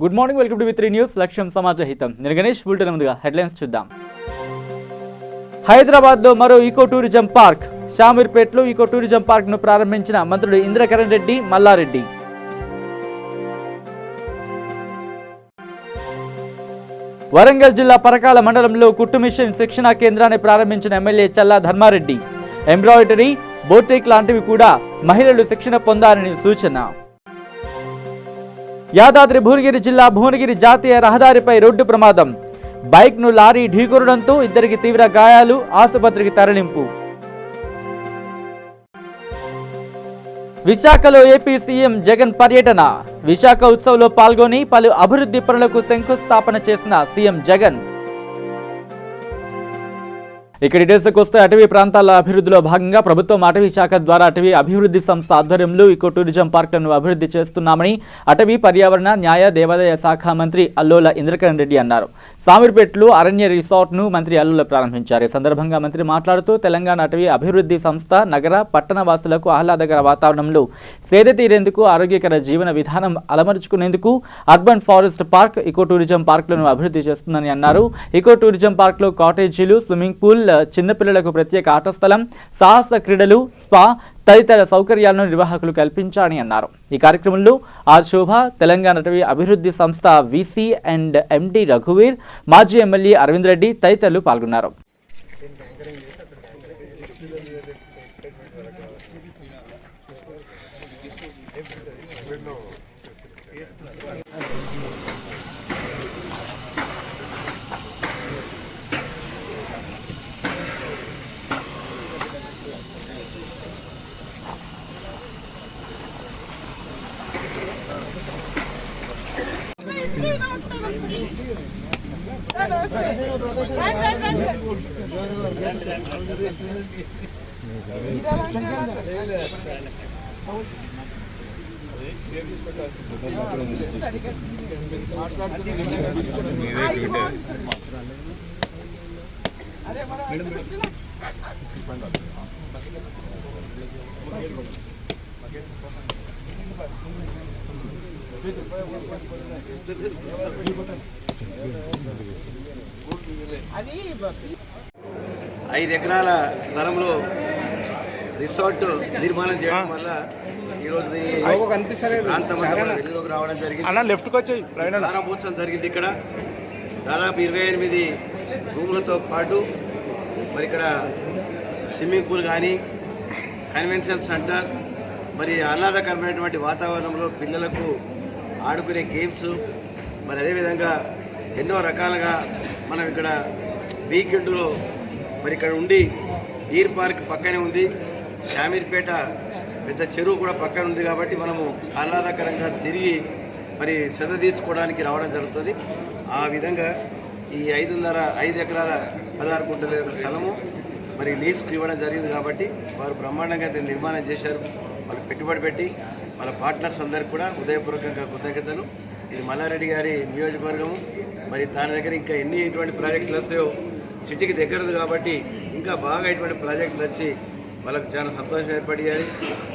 Good morning, welcome to వి3 news. లక్ష్యం సమాజ హితం. నేను గణేష్. బులెటిన్ ముందుగా హెడ్లైన్స్ చూద్దాం. హైదరాబాద్లో మరో ఈకో టూరిజం పార్క్. షామీర్పేటలో ఈకో టూరిజం పార్క్ ను ప్రారంభించిన మంత్రులు ఇంద్రకరణ్ రెడ్డి, మల్లారెడ్డి. వరంగల్ జిల్లా పరకాల మండలంలో కుట్టు మిషన్ శిక్షణా కేంద్రాన్ని ప్రారంభించిన ఎమ్మెల్యే చల్లా ధర్మారెడ్డి. ఎంబ్రాయిడరీ, బోటిక్ లాంటివి కూడా మహిళలు శిక్షణ పొందాలని సూచన. యాదాద్రి భువనగిరి జిల్లా భువనగిరి జాతీయ రహదారిపై రోడ్డు ప్రమాదం. బైక్ను లారీ ఢీకొనడంతో ఇద్దరికి తీవ్ర గాయాలు, ఆసుపత్రికి తరలింపు. విశాఖలో ఏపీ సీఎం జగన్ పర్యటన. విశాఖ ఉత్సవంలో పాల్గొని పలు అభివృద్ధి పనులకు శంకుస్థాపన చేసిన సీఎం జగన్. ఇక డీటెయిల్స్కి వస్తే అటవీ ప్రాంతాల అభివృద్ధిలో భాగంగా ప్రభుత్వం అటవీ శాఖ ద్వారా అటవీ అభివృద్ధి సంస్థ ఆధ్వర్యంలో ఈకో టూరిజం పార్కులను అభివృద్ధి చేస్తున్నామని అటవీ, పర్యావరణ, న్యాయ, దేవాదాయ శాఖ మంత్రి అల్లోల ఇంద్రకరణ్ రెడ్డి అన్నారు. సామీర్పేటలో అరణ్య రిసార్ట్ను మంత్రి అల్లోల ప్రారంభించారు. ఈ సందర్భంగా మంత్రి మాట్లాడుతూ తెలంగాణ అటవీ అభివృద్ధి సంస్థ నగర, పట్టణ వాసులకు ఆహ్లాదకర వాతావరణంలో సేద తీరేందుకు, ఆరోగ్యకర జీవన విధానం అలమరుచుకునేందుకు urban forest park, eco tourism పార్కులను అభివృద్ధి చేస్తుందని అన్నారు. ఈకో టూరిజం పార్క్లో కాటేజీలు, స్విమ్మింగ్ పూల్, చిన్నపిల్లలకు ప్రత్యేక ఆట స్థలం, సాహస క్రీడలు, స్పా తదితర సౌకర్యాలను నిర్వాహకులు కల్పించాలని అన్నారు. ఈ కార్యక్రమంలో ఆర్ శోభ, తెలంగాణ అటవీ అభివృద్ధి సంస్థ వీసీ అండ్ ఎండి రఘువీర్, మాజీ ఎమ్మెల్యే అరవింద్ రెడ్డి తదితరులు పాల్గొన్నారు. ఐదు ఎకరాల స్థలంలో రిసార్ట్ నిర్మాణం చేయడం వల్ల ఈరోజు వెలుగులోకి రావడం జరిగింది. ప్రారంభోత్సవం జరిగింది. ఇక్కడ దాదాపు 28 రూములతో పాటు మరి ఇక్కడ స్విమ్మింగ్ పూల్ కానీ, కన్వెన్షన్ సెంటర్, మరి ఆహ్లాదకరమైనటువంటి వాతావరణంలో పిల్లలకు ఆడుకునే గేమ్స్, మరి అదేవిధంగా ఎన్నో రకాలుగా మనం ఇక్కడ వీకెండ్లో మరి ఇక్కడ ఉండి డీర్ పార్క్ పక్కనే ఉంది, షామీర్పేట పెద్ద చెరువు కూడా పక్కన ఉంది. కాబట్టి మనము ఆహ్లాదకరంగా తిరిగి మరి శ్రద్ధ తీసుకోవడానికి రావడం జరుగుతుంది. ఆ విధంగా ఈ 5 ఎకరాల 16 గుంటల స్థలము మరి లీజ్కి ఇవ్వడం జరిగింది. కాబట్టి వారు బ్రహ్మాండంగా దీన్ని నిర్మాణం చేశారు. వాళ్ళు పెట్టుబడి పెట్టి వాళ్ళ పార్ట్నర్స్ అందరికీ కూడా హృదయపూర్వకంగా కృతజ్ఞతలు. ఇది మల్లారెడ్డి గారి నియోజకవర్గము. మరి దాని దగ్గర ఇంకా ఎన్ని ఇటువంటి ప్రాజెక్టులు వస్తాయో, సిటీకి దగ్గరది కాబట్టి ఇంకా బాగా ఇటువంటి ప్రాజెక్టులు వచ్చి వాళ్ళకు చాలా సంతోషం ఏర్పడియాయి.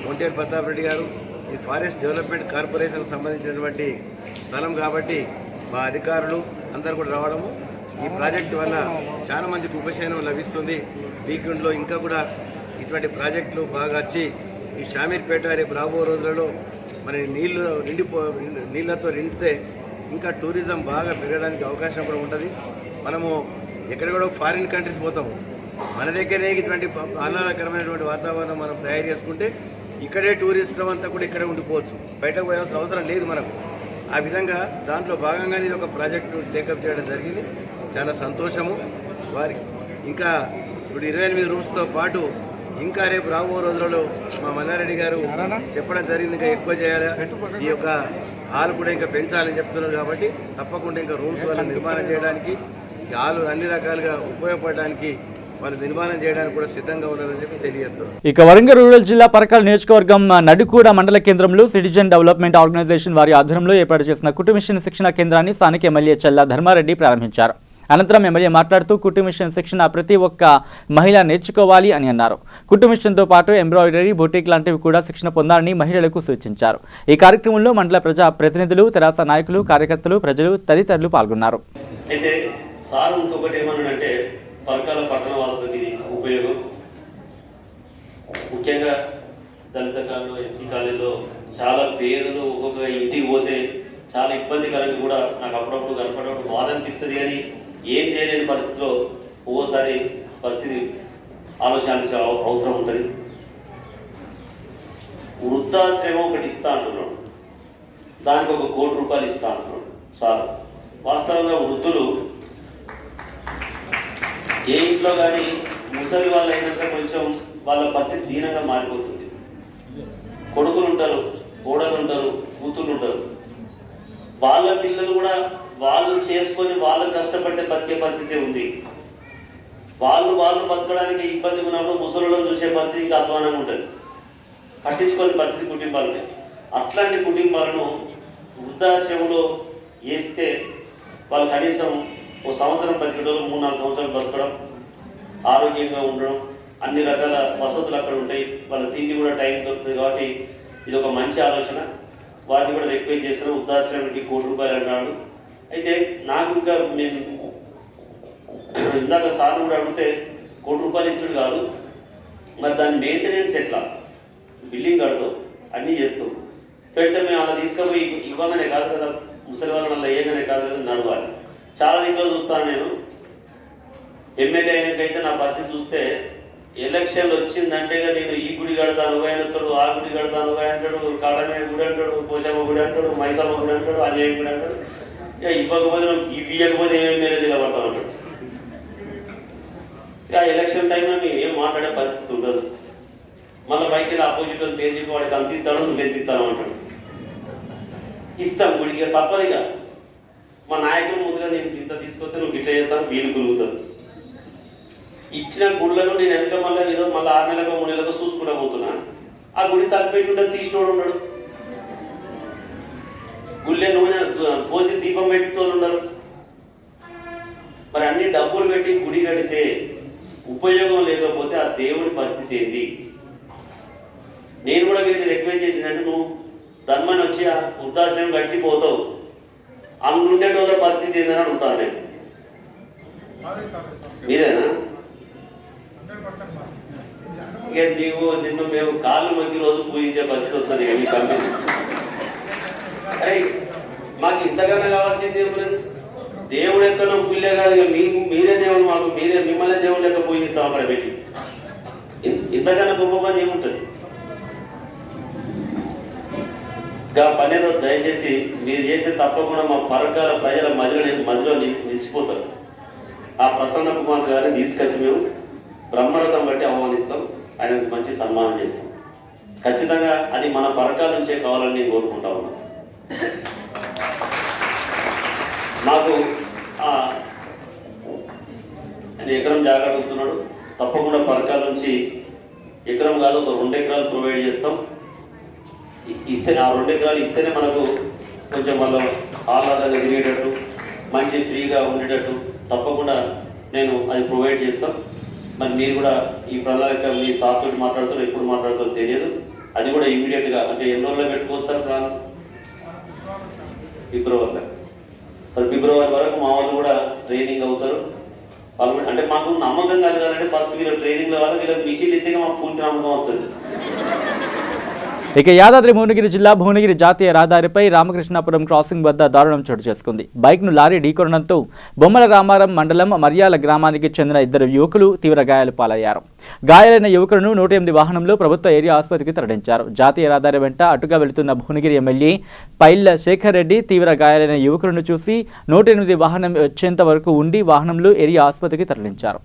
ఒంటేరు ప్రతాప్ రెడ్డి గారు, ఇది ఫారెస్ట్ డెవలప్మెంట్ కార్పొరేషన్కి సంబంధించినటువంటి స్థలం కాబట్టి మా అధికారులు అందరూ కూడా రావడము, ఈ ప్రాజెక్టు వల్ల చాలా మందికి ఉపశమనం లభిస్తుంది. వీకెండ్లో ఇంకా కూడా ఇటువంటి ప్రాజెక్టులు బాగా వచ్చి ఈ షామీర్పేట రేపు రాబో రోజులలో మరి నీళ్ళతో నిండితే ఇంకా టూరిజం బాగా పెరగడానికి అవకాశం కూడా ఉంటుంది. మనము ఎక్కడ కూడా ఫారిన్ కంట్రీస్ పోతాము, మన దగ్గరే ఇటువంటి ఆహ్లాదకరమైనటువంటి వాతావరణం మనం తయారు చేసుకుంటే ఇక్కడే టూరిస్టులు అంతా కూడా ఇక్కడే ఉండిపోవచ్చు, బయటకు పోయాల్సిన అవసరం లేదు మనకు. ఆ విధంగా దాంట్లో భాగంగానే ఇది ఒక ప్రాజెక్టు టేకప్ చేయడం జరిగింది. చాలా సంతోషము. వారి ఇంకా ఇప్పుడు 28 రూమ్స్తో పాటు ఇంకా రేపు రాబో రోజులలో మా మల్లారెడ్డి గారు చెప్పడం జరిగింది, ఇంకా ఎక్కువ చేయాలి, ఈ యొక్క హాల్ కూడా ఇంకా పెంచాలని చెప్తున్నారు. కాబట్టి తప్పకుండా ఇంకా రూమ్స్ వల్ల నిర్మాణం చేయడానికి, హాల్ అన్ని రకాలుగా ఉపయోగపడడానికి వాళ్ళు నిర్మాణం చేయడానికి కూడా సిద్ధంగా ఉన్నారని చెప్పి తెలియజేస్తున్నారు. ఇక వరంగల్ రూరల్ జిల్లా పరకాల నియోజకవర్గం నడికూడ మండల కేంద్రంలో సిటిజన్ డెవలప్మెంట్ ఆర్గనైజేషన్ వారి ఆధ్వర్యంలో ఏర్పాటు చేసిన కుట్టు మిషన్ శిక్షణ కేంద్రాన్ని స్థానిక ఎమ్మెల్యే చల్లా ధర్మారెడ్డి ప్రారంభించారు. అనంతరం ఎమ్మెల్యే మాట్లాడుతూ కుట్టు మిషన్ శిక్షణ ప్రతి ఒక్క మహిళ నేర్చుకోవాలి అని అన్నారు. కుట్టు మిషన్తో పాటు ఎంబ్రాయిడరీ, బొటిక్ లాంటివి కూడా శిక్షణ పొందాలని మహిళలకు సూచించారు. ఈ కార్యక్రమంలో మండల ప్రజా ప్రతినిధులు, తెరాస నాయకులు, కార్యకర్తలు, ప్రజలు తదితరులు పాల్గొన్నారు. అయితే సార్ ఇంకొకటి ఏమన్నాడంటే పరకాల పట్టణ వాసులకి ఉపయోగం, ముఖ్యంగా దళిత కాలంలో, ఎస్సీ కాలేజీలో చాలా పేదలు ఒక్కొక్క ఇంటికి పోతే చాలా ఇబ్బందికరంగా కూడా నాకు అప్పుడప్పుడు కనపడప్పుడు బాధ అనిపిస్తుంది. కానీ ఏం చేయలేని పరిస్థితిలో ఒక్కోసారి పరిస్థితి ఆలోచించాల్సిన అవసరం ఉంటుంది. వృద్ధాశ్రమం ఒకటి ఇస్తా అంటున్నాడు, దానికి ఒక ₹1 కోటి ఇస్తా అంటున్నాడు సార్. వాస్తవంగా వృద్ధులు ఏ ఇంట్లో కానీ ముసలి వాళ్ళు అయినాక కొంచెం వాళ్ళ పరిస్థితి దీనంగా మారిపోతుంది. కొడుకులు ఉంటారు, కోడలు ఉంటారు, కూతుళ్ళు ఉంటారు. వాళ్ళ పిల్లలు కూడా వాళ్ళు చేసుకొని వాళ్ళు కష్టపడితే బతికే పరిస్థితి ఉంది. వాళ్ళు బతకడానికి ఇబ్బంది ఉన్నప్పుడు ముసలిలో చూసే పరిస్థితి ఇంకా అధ్వానంగా ఉంటుంది. పట్టించుకొని పరిస్థితి కుటుంబాలని, అట్లాంటి కుటుంబాలను వృద్ధాశ్రమంలో వేస్తే వాళ్ళు కనీసం ఓ సంవత్సరం బతికడం, 3-4 సంవత్సరాలు బతకడం, ఆరోగ్యంగా ఉండడం, అన్ని రకాల వసతులు అక్కడ ఉంటాయి. వాళ్ళ తిండి కూడా టైం దొరుకుతుంది. కాబట్టి ఇది ఒక మంచి ఆలోచన. వారిని కూడా రిక్వెస్ట్ చేస్తున్నాం. వృద్ధాశ్రమానికి ₹1 కోటి అన్నాడు. అయితే నాకు ఇంకా మేము ఇందాక సార్ కూడా అడిగితే ₹1 కోటి ఇస్తుడు కాదు, మరి దాని మెయింటెనెన్స్ ఎట్లా, బిల్డింగ్ కడతాం, అన్నీ చేస్తాం, పెడితే మేము అలా తీసుకుపోయి ఇవ్వగానే కాదు కదా, ముసలి వాళ్ళ వల్ల ఏగానే కాదు కదా, నడవాలి. చాలా దీంట్లో చూస్తాను నేను. ఎమ్మెల్యే అయినాకైతే నా పరిస్థితి చూస్తే ఎలక్షన్లు వచ్చిందంటే నేను ఈ గుడి కడతాను ఆయనతాడు, ఆ గుడి కడతాను అంటాడు, కాళమేయ గుడి అంటాడు, పోచమ్మ గుడి అంటాడు, మైసమ్మ గుడి అంటాడు, అజయ గుడి అంటాడు. ఇక ఇవ్వకపోతే ఇవ్వకపోతే ఏమేమి నిలబడతాను అంటాడు. ఇక ఎలక్షన్ టైంలో మేము ఏం మాట్లాడే పరిస్థితి ఉండదు. మళ్ళీ పైకి అపోజిట్ అని పేరు చెప్పి వాడికి అంత ఇస్తాడు, నువ్వు ఎంత ఇస్తాను అంటాడు. ఇస్తాం గుడికి, తప్పదిగా. మా నాయకులు ముందుగా నేను ఇంత తీసుకొస్తే నువ్వు గిట్ల చేస్తాను, వీలు కురుగుతాను. ఇచ్చిన గుళ్ళను నేను వెనక మళ్ళీ 6 నెలలకు 3 నెలలకు చూసుకుంటా పోతున్నా. ఆ గుడి తప్పిపెట్టుంటే తీసినోడు ఉన్నాడు, గుళ్ళే నూనె పోసి దీపం పెట్టుతోళ్ళు ఉన్నారు. మరి అన్ని డబ్బులు పెట్టి గుడి కడితే ఉపయోగం లేకపోతే ఆ దేవుడి పరిస్థితి ఏంది? నేను కూడా మీరు రిక్వెస్ట్ చేసిందంటే, నువ్వు ధర్మాన్ని వచ్చి ఆ వృద్ధాశ్రమం కట్టిపోతావు, అందుండేటోళ్ళ పరిస్థితి ఏందని అడుగుతాను నేను. మీరేనా? ఇక నిన్ను మేము కాళ్ళు మధ్య రోజు పూజించే పరిస్థితి వస్తుంది మీ కంపెనీ. అరే మాకు ఇంతకన్నా కావాల్సింది ఏమలేదు. దేవుడు ఎక్కడో పుల్లే కాదు, ఇక మీరే దేవుడు, మాకు మిమ్మల్ని దేవుడు లెక్క పూజిస్తాం అక్కడ పెట్టి. ఇంతకన్నా గొప్ప పని ఏముంటుంది? ఇంకా పనిలో దయచేసి మీరు చేసే తప్పకుండా మా పరకాల ప్రజల మధ్యలో నిలిచిపోతారు. ఆ ప్రసన్న కుమార్ గారిని తీసుకొచ్చి మేము బ్రహ్మరథం బట్టి ఆహ్వానిస్తాం, ఆయనకు మంచి సన్మానం చేస్తాం. ఖచ్చితంగా అది మన పరకాల నుంచే కావాలని నేను కోరుకుంటా ఉన్నాను. నాకు ఆయన ఎకరం జాగా అడుగుతున్నాడు, తప్పకుండా పరకాల నుంచి ఎకరం కాదు ఒక 2 ఎకరాలు ప్రొవైడ్ చేస్తాం. ఇస్తే ఆ 2 ఎకరాలు ఇస్తేనే మనకు కొంచెం మళ్ళీ ఆహ్లాదంగా తిరిగేటట్టు, మంచి ఫ్రీగా ఉండేటట్టు తప్పకుండా నేను అది ప్రొవైడ్ చేస్తాం. మరి మీరు కూడా ఈ ప్రణాళిక మీ సాఫ్ట్వేర్ మాట్లాడుతారో ఎప్పుడు మాట్లాడుతారో తెలియదు. అది కూడా ఇమీడియట్గా అంటే ఎన్ని రోజుల్లో పెట్టుకోవచ్చు సార్ ప్లాన్? ఫిబ్రవరిలో. సార్ ఫిబ్రవరి వరకు మా వాళ్ళు కూడా ట్రైనింగ్ అవుతారు. వాళ్ళు అంటే మాకు నమ్మకం కలగాలంటే ఫస్ట్ వీళ్ళ ట్రైనింగ్ వల్ల వీళ్ళకి మిషన్ ఇస్తే మాకు పూర్తి నమ్మకం వస్తుంది. ఇక యాదాద్రి భువనగిరి జిల్లా భువనగిరి జాతీయ రహదారిపై రామకృష్ణాపురం క్రాసింగ్ వద్ద దారుణం చోటు చేసుకుంది. బైక్ను లారీ ఢీకొనడంతో బొమ్మల రామారం మండలం మర్యాల గ్రామానికి చెందిన 2 యువకులు తీవ్ర గాయాలు పాలయ్యారు. గాయాలైన యువకులను 108 వాహనంలో ప్రభుత్వ ఏరియా ఆసుపత్రికి తరలించారు. జాతీయ రహదారి వెంట అటుగా వెళుతున్న భువనగిరి ఎమ్మెల్యే పైళ్ల శేఖర్ రెడ్డి తీవ్ర గాయాలైన యువకులను చూసి 108 వాహనం వచ్చేంత వరకు ఉండి వాహనంలో ఏరియా ఆసుపత్రికి తరలించారు.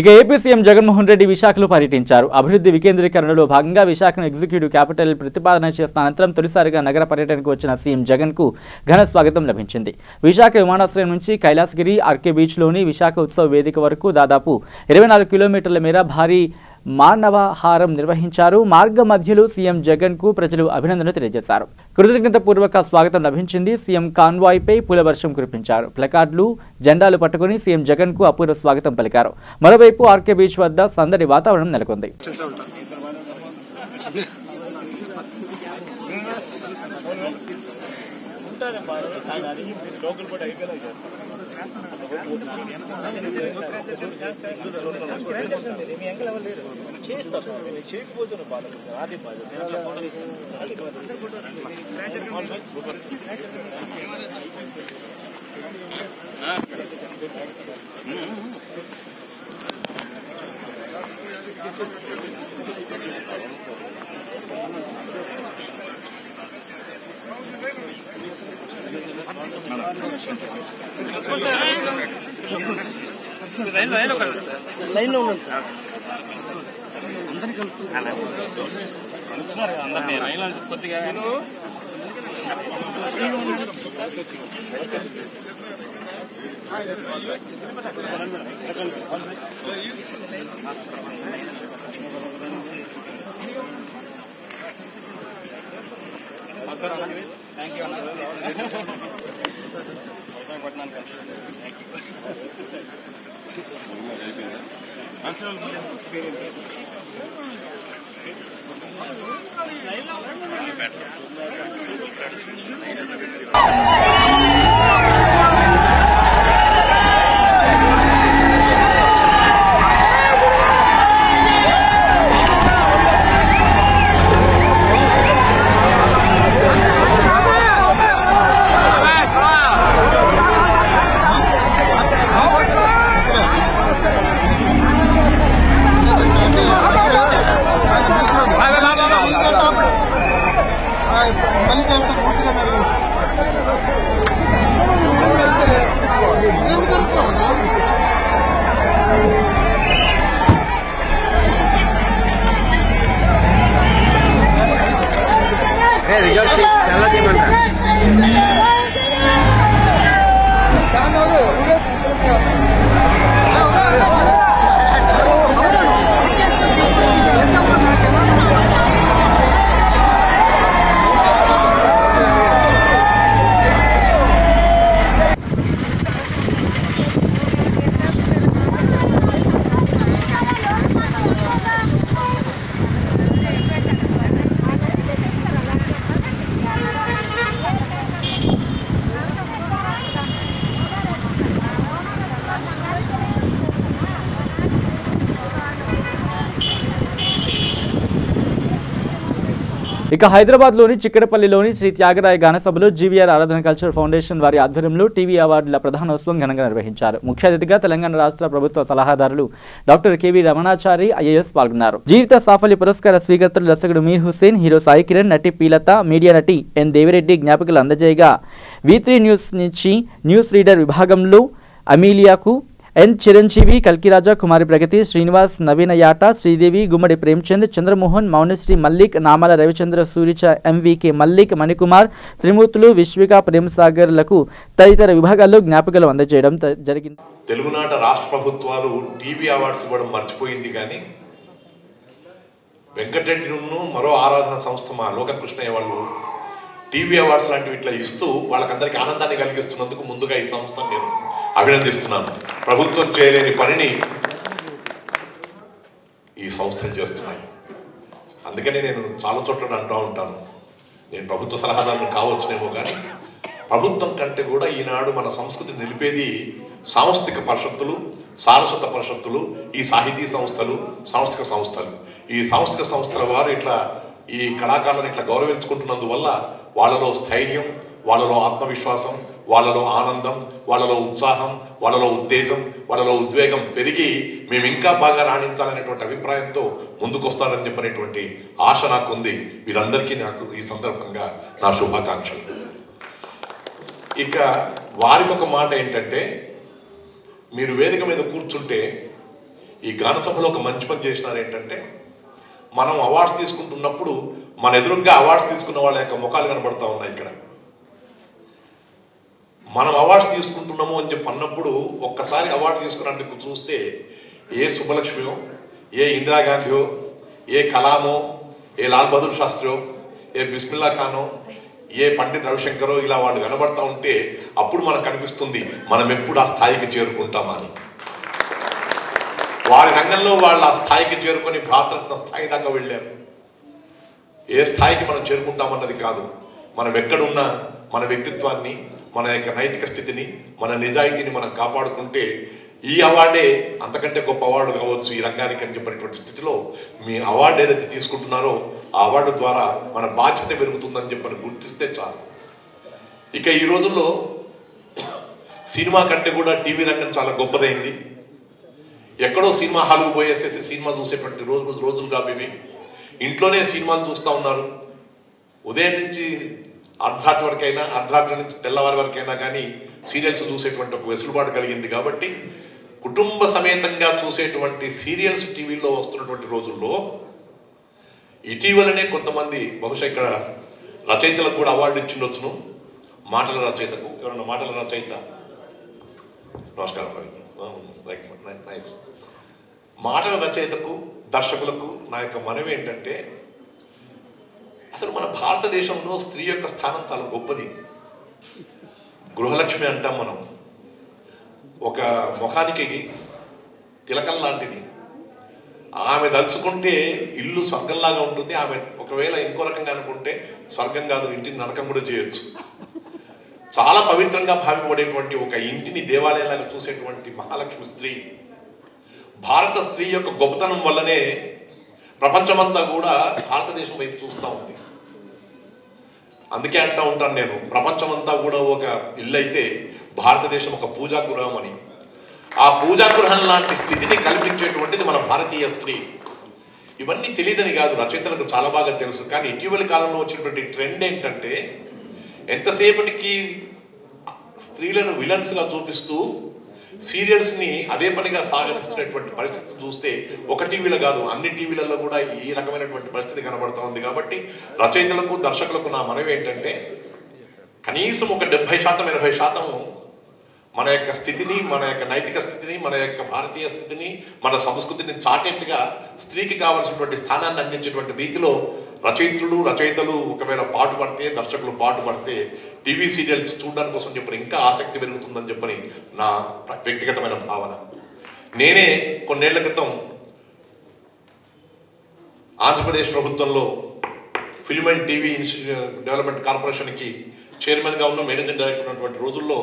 ఇక ఏపీ సీఎం జగన్మోహన్ రెడ్డి విశాఖలో పర్యటించారు. అభివృద్ధి వికేంద్రీకరణలో భాగంగా విశాఖను ఎగ్జిక్యూటివ్ క్యాపిటల్ ప్రతిపాదన చేసిన అనంతరం తొలిసారిగా నగర పర్యటనకు వచ్చిన సీఎం జగన్ కు ఘన స్వాగతం లభించింది. విశాఖ విమానాశ్రయం నుంచి కైలాసగిరి, ఆర్కే బీచ్లోని విశాఖ ఉత్సవ వేదిక వరకు దాదాపు 24 కిలోమీటర్ల మేర భారీ మానవహారం నిర్వహించారు. మార్గ మధ్యలో సీఎం జగన్ కు ప్రజలు అభినందనలు తెలియజేశారు. కృతజ్ఞతాపూర్వక స్వాగతం లభించింది. సీఎం కాన్వాయ్ పై పూలవర్షం కురిపించారు. ప్లకార్డులు, జెండాలు పట్టుకుని సీఎం జగన్ కు అపూర్వ స్వాగతం పలికారు. మరోవైపు ఆర్కే బీచ్ వద్ద సందడి వాతావరణం నెలకొంది. లైన్లో ఉన్నాను సార్. కొద్దిగా థ్యాంక్ యూ ఇక హైదరాబాద్లోని చిక్కడపల్లిలోని శ్రీ త్యాగరాయ గానసభలో జీవీఆర్ ఆరాధన కల్చర్ ఫౌండేషన్ వారి ఆధ్వర్యంలో టీవీ అవార్డుల ప్రధానోత్సవం ఘనంగా నిర్వహించారు. ముఖ్య అతిథిగా తెలంగాణ రాష్ట్ర ప్రభుత్వ సలహాదారులు డాక్టర్ కెవి రమణాచారి ఐఏఎస్ పాల్గొన్నారు. జీవిత సాఫల్య పురస్కార స్వీకర్తలు దర్శకుడు మీర్ హుస్సేన్, హీరో సాయి కిరణ్, నటి పీలత, మీడియా నటి ఎన్ దేవిరెడ్డి జ్ఞాపికలు అందజేయగా V3 న్యూస్ నుంచి న్యూస్ రీడర్ విభాగంలో అమీలియాకు, ఎన్ చిరంజీవి, కల్కిరాజా, కుమారి ప్రగతి, శ్రీనివాస్, నవీన యాట, శ్రీదేవి, గుమ్మడి ప్రేమ్చంద్, చంద్రమోహన్, మౌనశ్రీ మల్లిక్, నామాల రవిచంద్ర, సూరిచ, ఎంవికే మల్లిక్, మణికుమార్, త్రిమూర్తులు, విశ్విక, ప్రేమ్సాగర్లకు తదితర విభాగాల్లో జ్ఞాపికలు అందజేయడం జరిగింది. తెలుగునాట రాష్ట్ర ప్రభుత్వాలు టీవీ అవార్డ్స్ ఇవ్వడం మర్చిపోయింది, కానీ వెంకటరెడ్డిను మరో ఆరాధన సంస్థ మా లోకకృష్ణయ్య వాళ్ళు టీవీ అవార్డ్స్ లాంటివి ఇట్లా ఇస్తూ వాళ్ళకందరికీ ఆనందాన్ని కలిగిస్తున్నందుకు ముందుగా ఈ సంస్థను నేను అభినందిస్తున్నాను. ప్రభుత్వం చేయలేని పనిని ఈ సంస్థలు చేస్తున్నాయి. అందుకని నేను చాలా చోట్ల అంటూ ఉంటాను, నేను ప్రభుత్వ సలహాదారులు కావచ్చునేమో, కానీ ప్రభుత్వం కంటే కూడా ఈనాడు మన సంస్కృతిని నిలిపేది సాంస్కృతిక పరిషత్తులు, సారస్వత పరిషత్తులు, ఈ సాహితీ సంస్థలు, సాంస్కృతిక సంస్థలు, ఈ సాంస్కృతిక సంస్థల వారు ఇట్లా ఈ కళాకారులను ఇట్లా గౌరవించుకుంటున్నందువల్ల వాళ్ళలో స్థైర్యం, వాళ్ళలో ఆత్మవిశ్వాసం, వాళ్ళలో ఆనందం, వాళ్ళలో ఉత్సాహం, వాళ్ళలో ఉత్తేజం, వాళ్ళలో ఉద్వేగం పెరిగి మేము ఇంకా బాగా రాణించాలనేటువంటి అభిప్రాయంతో ముందుకొస్తారని చెప్పినటువంటి ఆశ నాకు ఉంది. వీరందరికీ నాకు ఈ సందర్భంగా నా శుభాకాంక్షలు. ఇక వారికి ఒక మాట ఏంటంటే, మీరు వేదిక మీద కూర్చుంటే ఈ గాన సభలో ఒక మంచి పని చేసినారు ఏంటంటే, మనం అవార్డ్స్ తీసుకుంటున్నప్పుడు మన ఎదురుగ్గా అవార్డ్స్ తీసుకున్న వాళ్ళ యొక్క ముఖాలు కనబడతా ఉన్నాయి. ఇక్కడ మనం అవార్డ్స్ తీసుకుంటున్నాము అని చెప్పి అన్నప్పుడు ఒక్కసారి అవార్డు తీసుకున్నందుకు చూస్తే ఏ సుబ్బలక్ష్మియో, ఏ ఇందిరాగాంధీయో, ఏ కలామో, ఏ లాల్ బహదూర్ శాస్త్రియో, ఏ బిస్మిల్లా ఖానో, ఏ పండిత్ రవిశంకరో ఇలా వాళ్ళు కనబడతా ఉంటే అప్పుడు మనకు అనిపిస్తుంది మనం ఎప్పుడు ఆ స్థాయికి చేరుకుంటామని. వారి రంగంలో వాళ్ళు ఆ స్థాయికి చేరుకొని భారతరత్న స్థాయి దాకా వెళ్ళారు. ఏ స్థాయికి మనం చేరుకుంటామన్నది కాదు, మనం ఎక్కడున్నా మన వ్యక్తిత్వాన్ని, మన యొక్క నైతిక స్థితిని, మన నిజాయితీని మనం కాపాడుకుంటే ఈ అవార్డే అంతకంటే గొప్ప అవార్డు కావచ్చు ఈ రంగానికి అని చెప్పినటువంటి స్థితిలో మీ అవార్డు ఏదైతే తీసుకుంటున్నారో ఆ అవార్డు ద్వారా మన బాధ్యత పెరుగుతుందని చెప్పని గుర్తిస్తే చాలు. ఇక ఈ రోజుల్లో సినిమా కంటే కూడా టీవీ రంగం చాలా గొప్పదైంది. ఎక్కడో సినిమా హాల్కు పోయేసేసి సినిమా చూసేటువంటి రోజులు కావు ఇవి. ఇంట్లోనే సినిమాలు చూస్తూ ఉన్నారు. ఉదయం నుంచి అర్ధరాత్రి వరకైనా, అర్ధరాత్రి నుంచి తెల్లవారి వరకైనా కానీ సీరియల్స్ చూసేటువంటి ఒక వెసులుబాటు కలిగింది. కాబట్టి కుటుంబ సమేతంగా చూసేటువంటి సీరియల్స్ టీవీలో వస్తున్నటువంటి రోజుల్లో ఇటీవలనే కొంతమంది, బహుశా ఇక్కడ రచయితలకు కూడా అవార్డు ఇచ్చిండొచ్చును, మాటల రచయితకు. ఎవరన్నా మాటల రచయిత? నమస్కారం. నైస్. మాటల రచయితకు, దర్శకులకు నా యొక్క మనవి ఏంటంటే, అసలు మన భారతదేశంలో స్త్రీ యొక్క స్థానం చాలా గొప్పది. గృహలక్ష్మి అంటాం మనం. ఒక ముఖానికి తిలకం లాంటిది. ఆమె దలుచుకుంటే ఇల్లు స్వర్గంలాగా ఉంటుంది. ఆమె ఒకవేళ ఇంకో రకంగా అనుకుంటే స్వర్గం కాదు, ఇంటిని నరకం కూడా చేయొచ్చు. చాలా పవిత్రంగా భావింపబడేటువంటి ఒక ఇంటిని దేవాలయంలాగా చూసేటువంటి మహాలక్ష్మి స్త్రీ. భారత స్త్రీ యొక్క గొప్పతనం వల్లనే ప్రపంచమంతా కూడా భారతదేశం వైపు చూస్తూ ఉంది. అందుకే అంటూ ఉంటాను నేను, ప్రపంచమంతా కూడా ఒక ఇల్లు అయితే భారతదేశం ఒక పూజాగృహం అని. ఆ పూజాగృహం లాంటి స్థితిని కల్పించేటువంటిది మన భారతీయ స్త్రీ. ఇవన్నీ తెలియదని కాదు, రచయితలకు చాలా బాగా తెలుసు. కానీ ఇటీవలి కాలంలో వచ్చినటువంటి ట్రెండ్ ఏంటంటే, ఎంతసేపటికి స్త్రీలను విలన్స్గా చూపిస్తూ సీరియల్స్ని అదే పనిగా సాగరిస్తున్నటువంటి పరిస్థితి చూస్తే ఒక టీవీలో కాదు, అన్ని టీవీలలో కూడా ఈ రకమైనటువంటి పరిస్థితి కనబడుతూ ఉంది. కాబట్టి రచయితలకు, దర్శకులకు నా మనవి ఏంటంటే, కనీసం ఒక 70% 80% మన యొక్క స్థితిని, మన యొక్క నైతిక స్థితిని, మన యొక్క భారతీయ స్థితిని, మన సంస్కృతిని చాటేట్టుగా స్త్రీకి కావాల్సినటువంటి స్థానాన్ని అందించేటువంటి రీతిలో రచయితలు ఒకవేళ పాటుపడితే, దర్శకులు పాటుపడితే టీవీ సీరియల్స్ చూడడానికి కోసం చెప్పని ఇంకా ఆసక్తి పెరుగుతుందని చెప్పని నా వ్యక్తిగతమైన భావన. నేనే కొన్నేళ్ల క్రితం ఆంధ్రప్రదేశ్ ప్రభుత్వంలో ఫిల్మ్ అండ్ టీవీ డెవలప్మెంట్ కార్పొరేషన్కి చైర్మన్గా ఉన్న, మేనేజింగ్ డైరెక్టర్ ఉన్నటువంటి రోజుల్లో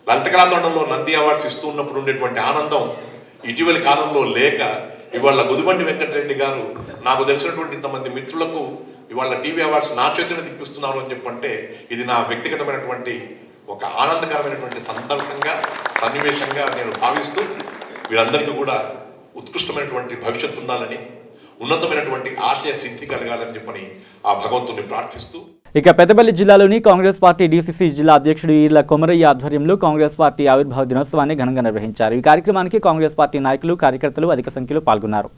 లలిత కళాతండంలో నంది అవార్డ్స్ ఇస్తూ ఉన్నప్పుడు ఉండేటువంటి ఆనందం ఇటీవలి కాలంలో లేక, ఇవాళ గుదిబండి వెంకటరెడ్డి గారు నాకు తెలిసినటువంటి ఇంతమంది మిత్రులకు ఇవాళ టీవీ అవార్డ్స్ నా చేతిని తిప్పిస్తున్నారు అని చెప్పంటే ఇది నా వ్యక్తిగతమైనటువంటి ఒక ఆనందకరమైనటువంటి సందర్భంగా, సన్నివేశంగా నేను భావిస్తూ వీరందరికీ కూడా ఉత్కృష్టమైనటువంటి భవిష్యత్తు ఉండాలని, ఉన్నతమైనటువంటి ఆశయ సిద్ధి కలగాలని చెప్పని ఆ భగవంతుని ప్రార్థిస్తూ. ఇక పెద్దపల్లి జిల్లాలోని కాంగ్రెస్ పార్టీ డీసీసీ జిల్లా అధ్యక్షుడు ఈర్ల కొమరయ్య ఆధ్వర్యంలో కాంగ్రెస్ పార్టీ ఆవిర్భావ దినోత్సవాన్ని ఘనంగా నిర్వహించారు. ఈ కార్యక్రమానికి కాంగ్రెస్ పార్టీ నాయకులు, కార్యకర్తలు అధిక సంఖ్యలో పాల్గొన్నారు.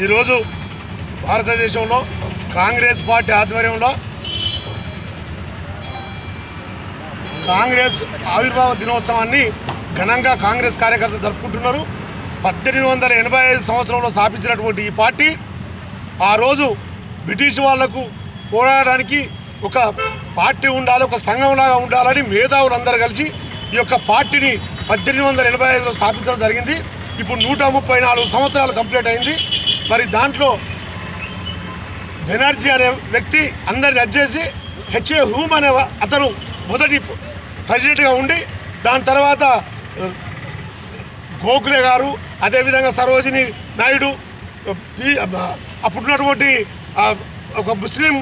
ఈరోజు భారతదేశంలో కాంగ్రెస్ పార్టీ ఆధ్వర్యంలో కాంగ్రెస్ ఆవిర్భావ దినోత్సవాన్ని ఘనంగా కాంగ్రెస్ కార్యకర్తలు జరుపుకుంటున్నారు. 1885 సంవత్సరంలో స్థాపించినటువంటి ఈ పార్టీ ఆ రోజు బ్రిటిష్ వాళ్లకు పోరాడడానికి ఒక పార్టీ ఉండాలి, ఒక సంఘంలాగా ఉండాలని మేధావులందరూ కలిసి ఈ యొక్క పార్టీని 1885లో స్థాపించడం జరిగింది. ఇప్పుడు 134 సంవత్సరాలు కంప్లీట్ అయింది. మరి దాంట్లో బెనర్జీ అనే వ్యక్తి అందరిని అడ్చేసి హెచ్ఏ హ్యూమ్ అనే అతను మొదటి ప్రెసిడెంట్గా ఉండి, దాని తర్వాత గోఖలే గారు, అదేవిధంగా సరోజిని నాయుడు, అప్పుడున్నటువంటి ఒక ముస్లిం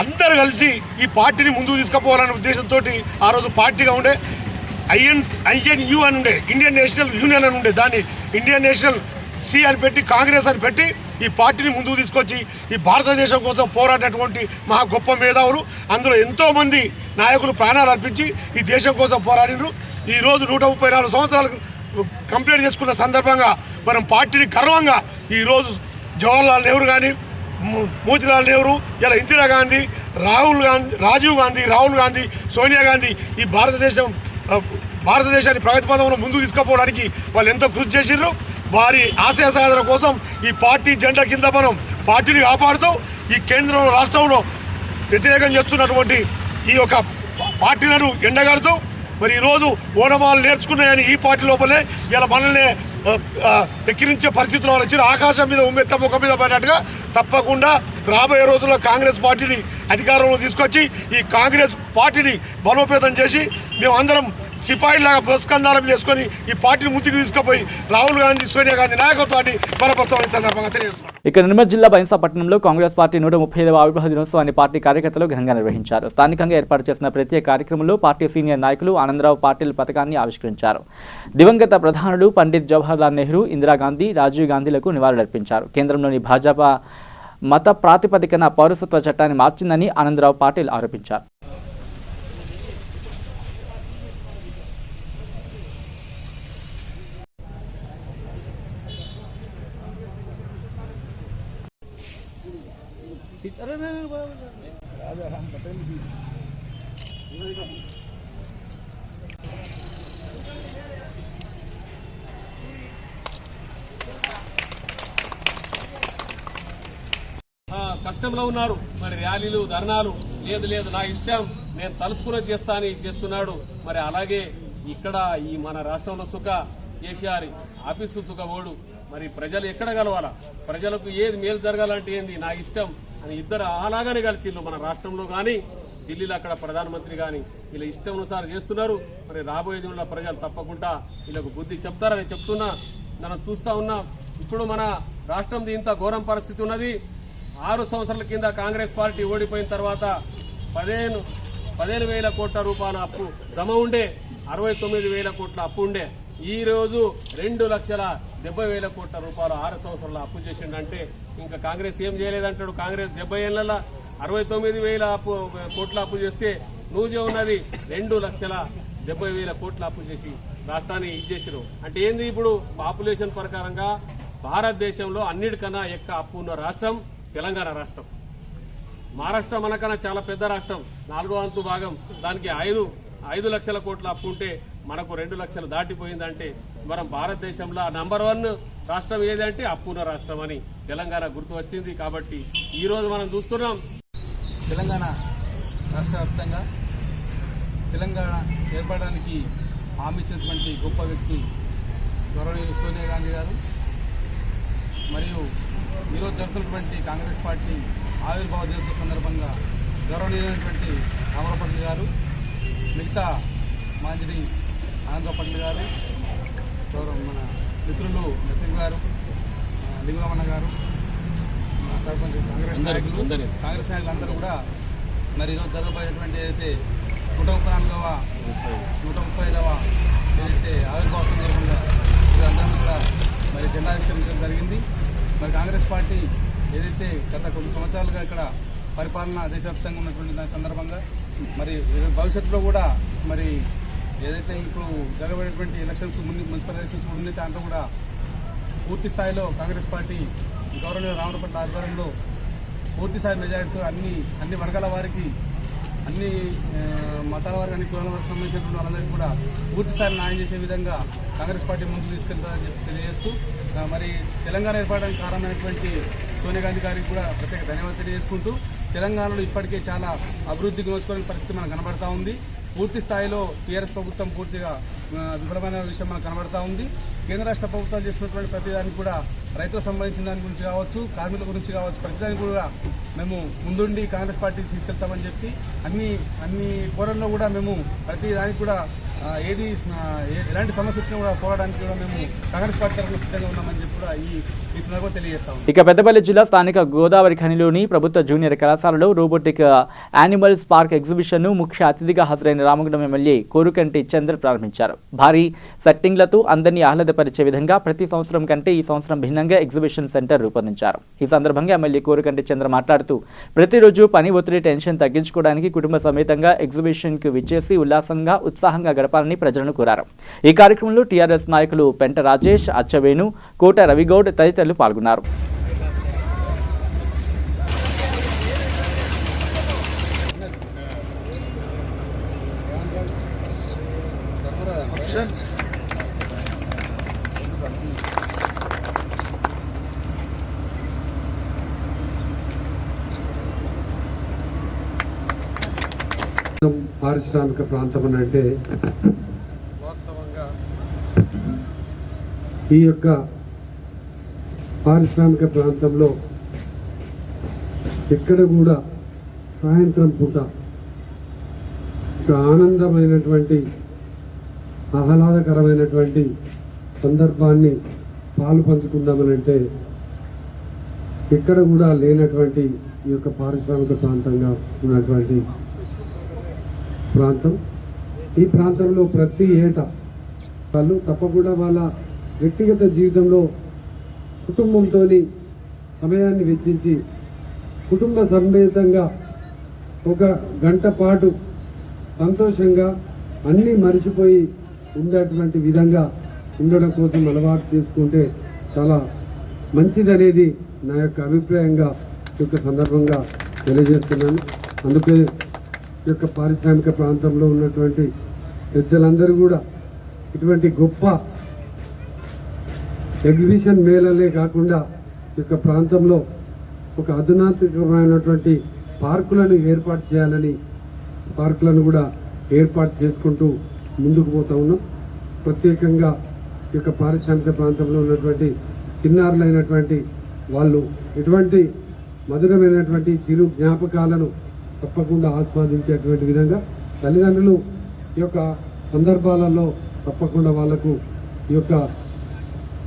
అందరూ కలిసి ఈ పార్టీని ముందుకు తీసుకుపోవాలనే ఉద్దేశంతో ఆ రోజు పార్టీగా ఉండే ఐఎన్యు అని ఉండే, ఇండియన్ నేషనల్ యూనియన్ అని ఉండే, దాన్ని ఇండియన్ నేషనల్ సి అని పెట్టి కాంగ్రెస్ అని పెట్టి ఈ పార్టీని ముందుకు తీసుకొచ్చి ఈ భారతదేశం కోసం పోరాడినటువంటి మహా గొప్ప మేధావులు, అందులో ఎంతోమంది నాయకులు ప్రాణాలు అర్పించి ఈ దేశం కోసం పోరాడినారు. ఈరోజు 134 సంవత్సరాలు కంప్లీట్ చేసుకున్న సందర్భంగా మనం పార్టీని గర్వంగా ఈరోజు జవహర్లాల్ నెహ్రూ కానీ, మోతీలాల్ నెహ్రూ, ఇలా ఇందిరాగాంధీ, రాజీవ్ గాంధీ, సోనియా గాంధీ ఈ భారతదేశాన్ని ప్రగతి పథంలో ముందుకు తీసుకుపోవడానికి వాళ్ళు ఎంతో కృషి చేసిర్రు. వారి ఆశయ సాధన కోసం ఈ పార్టీ జెండా కింద మనం పార్టీని కాపాడుతూ ఈ కేంద్రంలో రాష్ట్రంలో వ్యతిరేకం చేస్తున్నటువంటి ఈ యొక్క పార్టీలను ఎండగడుతూ మరి ఈరోజు ఓనమాలు నేర్చుకున్నాయని ఈ పార్టీ లోపలే ఇలా మనల్ని ఎక్కిరించే పరిస్థితుల్లో వచ్చి ఆకాశం మీద ఉమ్మెత్త ముఖం మీద పడినట్టుగా తప్పకుండా రాబోయే రోజుల్లో కాంగ్రెస్ పార్టీని అధికారంలో తీసుకొచ్చి ఈ కాంగ్రెస్ పార్టీని బలోపేతం చేసి మేము అందరం సిపాయిలాగా పురస్కందాలం చేసుకొని ఈ పార్టీని ముందుకు తీసుకుపోయి రాహుల్ గాంధీ, సోనియా గాంధీ నాయకత్వాన్ని బలపరుస్తామని సందర్భంగా తెలియజేస్తున్నాం. ఇక నిర్మల్ జిల్లా బైన్సాపట్నంలో కాంగ్రెస్ పార్టీ 135వ ఆవిర్భావ దినోత్సవాన్ని పార్టీ కార్యకర్తలు ఘనంగా నిర్వహించారు. స్థానికంగా ఏర్పాటు చేసిన ప్రత్యేక కార్యక్రమంలో పార్టీ సీనియర్ నాయకులు ఆనందరావు పాటిల్ పథకాన్ని ఆవిష్కరించారు. దివంగత ప్రధానులు పండిత్ జవహర్లాల్ నెహ్రూ, ఇందిరాగాంధీ, రాజీవ్ గాంధీలకు నివాళులర్పించారు. కేంద్రంలోని భాజపా మత ప్రాతిపదికన పౌరసత్వ చట్టాన్ని మార్చిందని ఆనందరావు పాటిల్ ఆరోపించారు. కష్టంలో ఉన్నారు, మరి ర్యాలీలు, ధర్నాలు లేదు నా ఇష్టం నేను తలుచుకునే చేస్తానని చేస్తున్నాడు. మరి అలాగే ఇక్కడ ఈ మన రాష్ట్రంలో సుఖ కేసీఆర్ ఆఫీస్కు సుఖ ఓడు, మరి ప్రజలు ఎక్కడ కలవాలా, ప్రజలకు ఏది మేలు జరగాలంటే ఏంది నా ఇష్టం అని ఇద్దరు అలాగానే కలిసిళ్ళు. మన రాష్ట్రంలో కానీ ఢిల్లీలో అక్కడ ప్రధానమంత్రి కానీ ఇలా ఇష్టం చేస్తున్నారు. మరి రాబోయే దినంలో ప్రజలు తప్పకుండా వీళ్ళకు బుద్ధి చెప్తారని చెప్తున్నా. మనం చూస్తా ఉన్నాం, ఇప్పుడు మన రాష్ట్రం ఇంత ఘోరం పరిస్థితి ఉన్నది. 6 సంవత్సరాల కింద కాంగ్రెస్ పార్టీ ఓడిపోయిన తర్వాత 15,000 కోట్ల రూపాయల అప్పు జమ ఉండే, 69,000 కోట్ల అప్పు ఉండే. ఈ రోజు 2,70,000 కోట్ల రూపాయలు 6 సంవత్సరాల అప్పు చేసిండంటే ఇంకా కాంగ్రెస్ ఏం చేయలేదంటాడు. కాంగ్రెస్ 70 ఏళ్లలో 69,000 కోట్ల అప్పు చేస్తే నువ్వు ఉన్నది 2,70,000 కోట్ల అప్పు చేసి రాష్ట్రాన్ని ఇచ్చేసారు. అంటే ఏంది, ఇప్పుడు పాపులేషన్ ప్రకారంగా భారతదేశంలో అన్నిటికన్నా ఎక్కువ అప్పు ఉన్న రాష్ట్రం తెలంగాణ రాష్ట్రం. మహారాష్ట్ర మనకన్నా చాలా పెద్ద రాష్ట్రం, 4వ వంతు భాగం. దానికి 5 లక్షల కోట్ల అప్పు ఉంటే మనకు 2 లక్షలు దాటిపోయిందంటే మనం భారతదేశంలో నంబర్ 1 రాష్ట్రం ఏదంటే అప్పున్న రాష్ట్రం అని తెలంగాణ గుర్తు వచ్చింది. కాబట్టి ఈ రోజు మనం చూస్తున్నాం, తెలంగాణ రాష్ట్ర వ్యాప్తంగా తెలంగాణ ఏర్పడడానికి హామీ ఇచ్చినటువంటి గొప్ప వ్యక్తి గౌరవనీయులు సోనియా గాంధీ గారు, మరియు ఈరోజు జరుగుతున్నటువంటి కాంగ్రెస్ పార్టీ ఆవిర్భావ దినోత్సవ సందర్భంగా గౌరవనీయులైనటువంటి రామారావు పట్ల గారు, మిగతా మాంజరి ఆనందరావు పట్ల గారు, మన మిత్రులు నతీన్ గారు, లింగమన్న గారు, సర్పంచ్ కాంగ్రెస్ నాయకులందరూ కూడా మరి ఈరోజు జరగబోయేటువంటి ఏదైతే 135వ ఏదైతే ఆవిర్భావ సందర్భంగా అందరూ కూడా మరి జెండా ఆవిష్కరించడం జరిగింది. మరి కాంగ్రెస్ పార్టీ ఏదైతే గత కొన్ని సంవత్సరాలుగా ఇక్కడ పరిపాలన దేశవ్యాప్తంగా ఉన్నటువంటి దాని సందర్భంగా మరి భవిష్యత్తులో కూడా మరి ఏదైతే ఇప్పుడు జరగబడేటువంటి ఎలక్షన్స్ మున్సిపల్ ఎలక్షన్స్ ఉంది దాంట్లో కూడా పూర్తి స్థాయిలో కాంగ్రెస్ పార్టీ గౌరవనీయ రామరావు పట్ల ఆధ్వర్యంలో పూర్తి స్థాయి మెజారిటీతో అన్ని వర్గాల వారికి అన్ని మతాల వారికి అన్ని కులాల వారికి సంబంధించినటువంటి వాళ్ళందరికీ కూడా పూర్తి స్థాయి న్యాయం చేసే విధంగా కాంగ్రెస్ పార్టీ ముందుకు తీసుకెళ్తారని చెప్పి తెలియజేస్తూ మరి తెలంగాణ ఏర్పడడానికి కారణమైనటువంటి సోనియా గాంధీ గారికి కూడా ప్రత్యేక ధన్యవాదాలు తెలియజేసుకుంటూ తెలంగాణలో ఇప్పటికే చాలా అభివృద్ధికి నోచుకోని పరిస్థితి మనకు కనబడతా ఉంది. పూర్తి స్థాయిలో టీఆర్ఎస్ ప్రభుత్వం పూర్తిగా విఫలమైన విషయం మనకు కనబడతా ఉంది. కేంద్ర రాష్ట్ర ప్రభుత్వాలు చేస్తున్నటువంటి ప్రతిదానికి కూడా రైతులకు సంబంధించిన దాని గురించి కావచ్చు, కార్మికుల గురించి కావచ్చు, ప్రతిదానికి కూడా మేము ముందుండి కాంగ్రెస్ పార్టీకి తీసుకెళ్తామని చెప్పి అన్ని పోరాటంలో కూడా మేము ప్రతి దానికి కూడా ఎలాంటి సమస్య వచ్చినా కూడా పోరాడానికి కూడా మేము కాంగ్రెస్ పార్టీ తరఫున సిద్ధంగా ఉన్నామని చెప్పి కూడా ఈ సందర్భంగా తెలియజేస్తాం. ఇక పెద్దపల్లి జిల్లా స్థానిక గోదావరి ఖనిలోని ప్రభుత్వ జూనియర్ కళాశాలలో రోబోటిక్ యానిమల్స్ పార్క్ ఎగ్జిబిషన్ ను ముఖ్య అతిథిగా హాజరైన రామగుండం ఎమ్మెల్యే కోరుకంటి చంద్ర ప్రారంభించారు. భారీ సెట్టింగ్లతో అందరినీ ఆహ్లాదపరిచే విధంగా ప్రతి సంవత్సరం కంటే ఈ సంవత్సరం భిన్నంగా ఎగ్జిబిషన్ సెంటర్ రూపొందించారు. ఈ సందర్భంగా ఎమ్మెల్యే కోరుకంటి చంద్ర మాట్లాడుతూ ప్రతిరోజు పని ఒత్తిడి టెన్షన్ తగ్గించుకోవడానికి కుటుంబ సమేతంగా ఎగ్జిబిషన్ కు విచ్చేసి ఉల్లాసంగా ఉత్సాహంగా గడపాలని ప్రజలను కోరారు. ఈ కార్యక్రమంలో టీఆర్ఎస్ నాయకులు పెంట రాజేష్, అచ్చవేణు, కోట రవిగౌడ్ తదితరులు పాల్గొన్నారు. పారిశ్రామిక ప్రాంతం అని అంటే వాస్తవంగా ఈ యొక్క పారిశ్రామిక ప్రాంతంలో ఎక్కడ కూడా సాయంత్రం పూట ఒక ఆనందమైనటువంటి ఆహ్లాదకరమైనటువంటి సందర్భాన్ని పాలు పంచుకుందామనంటే ఎక్కడ కూడా లేనటువంటి ఈ యొక్క పారిశ్రామిక ప్రాంతంగా ఉన్నటువంటి ప్రాంతం. ఈ ప్రాంతంలో ప్రతి ఏటా వాళ్ళు తప్పకుండా వాళ్ళ వ్యక్తిగత జీవితంలో కుటుంబంతో సమయాన్ని వెచ్చించి కుటుంబ సమేతంగా ఒక గంట పాటు సంతోషంగా అన్నీ మరిచిపోయి ఉండేటువంటి విధంగా ఉండడం కోసం అలవాటు చేసుకుంటే చాలా మంచిదనేది నా యొక్క అభిప్రాయంగా ఈ యొక్క సందర్భంగా తెలియజేస్తున్నాను. అందుకే ఈ యొక్క పారిశ్రామిక ప్రాంతంలో ఉన్నటువంటి పెద్దలందరూ కూడా ఇటువంటి గొప్ప ఎగ్జిబిషన్ మేళలే కాకుండా ఈ యొక్క ప్రాంతంలో ఒక అధునాతనమైనటువంటి పార్కులను ఏర్పాటు చేయాలని పార్కులను కూడా ఏర్పాటు చేసుకుంటూ ముందుకు పోతా ఉన్నాం. ప్రత్యేకంగా ఈ యొక్క పారిశ్రామిక ప్రాంతంలో ఉన్నటువంటి చిన్నారులైనటువంటి వాళ్ళు ఎటువంటి మధురమైనటువంటి చిరు జ్ఞాపకాలను తప్పకుండా ఆస్వాదించేటువంటి విధంగా తల్లిదండ్రులు ఈ యొక్క సందర్భాలలో తప్పకుండా వాళ్లకు ఈ యొక్క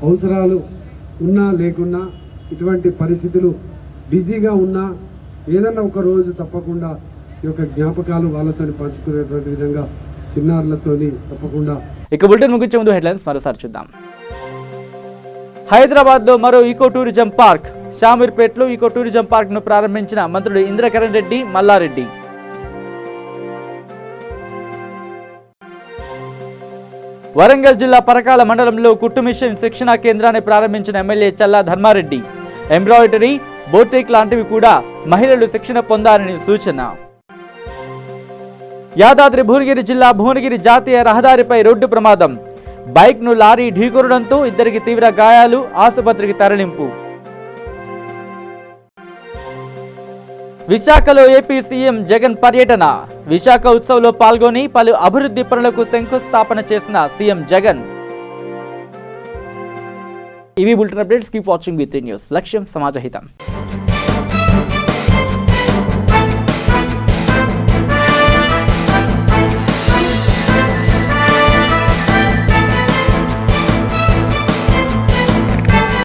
అవసరాలు ఉన్నా లేకున్నా ఇటువంటి పరిస్థితులు బిజీగా ఉన్నా ఏదన్నా ఒక రోజు తప్పకుండా ఈ యొక్క జ్ఞాపకాలు వాళ్ళతో పంచుకునేటువంటి విధంగా చిన్నారులతో తప్పకుండా. ఇక బులెటిన్ ముగించే ముందు హెడ్లైన్స్ మరోసారి చూద్దాం. హైదరాబాద్లో మరో ఈకో టూరిజం పార్క్. షామీర్పేటలో ఈకో టూరిజం పార్క్ ను ప్రారంభించిన మంత్రులు ఇంద్రకరణ్ రెడ్డి, మల్లారెడ్డి. వరంగల్ జిల్లా పరకాల మండలంలో కుట్టు మిషన్ శిక్షణా కేంద్రాన్ని ప్రారంభించిన ఎమ్మెల్యే చల్లా ధర్మారెడ్డి. ఎంబ్రాయిడరీ, బోటిక్ లాంటివి కూడా మహిళలు శిక్షణ పొందాలని సూచన. యాదాద్రి భువనగిరి జిల్లా భువనగిరి జాతీయ రహదారిపై రోడ్డు ప్రమాదం. బైక్ ను లారీ ఢీకొనడంతో ఇద్దరికి తీవ్ర గాయాలు, ఆసుపత్రికి తరలింపు. విశాఖలో ఏపీ సీఎం జగన్ పర్యటన. విశాఖ ఉత్సవంలో పాల్గొని పలు అభివృద్ధి పనులకు శంకుస్థాపన చేసిన సీఎం జగన్. ఇవి bulletin updates. Keep watching with news. లక్ష్యం సమాజహితం.